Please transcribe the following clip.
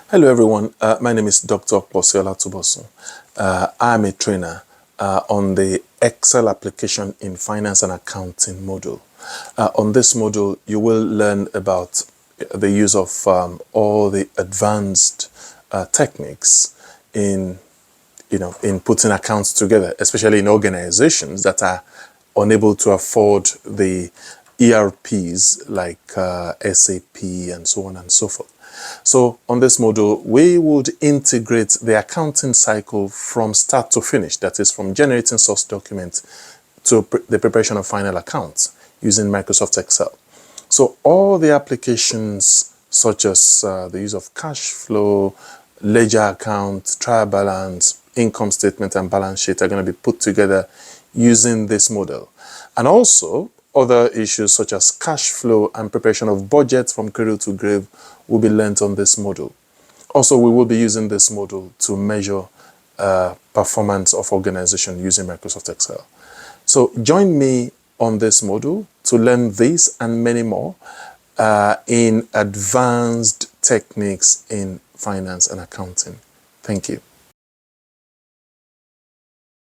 Hello everyone, my name is Dr. Posiola Tubosun. I'm a trainer on the Excel application in finance and accounting module. On this module, you will learn about the use of all the advanced techniques in putting accounts together, especially in organizations that are unable to afford the ERPs like SAP and so on and so forth. So on this module, we would integrate the accounting cycle from start to finish, that is from generating source documents to the preparation of final accounts using Microsoft Excel. So all the applications such as the use of cash flow, ledger account, trial balance, income statement and balance sheet are going to be put together using this model. And also other issues such as cash flow and preparation of budgets from cradle to grave will be learnt on this module. Also, we will be using this module to measure performance of organization using Microsoft Excel. So join me on this module to learn this and many more in advanced techniques in finance and accounting. Thank you.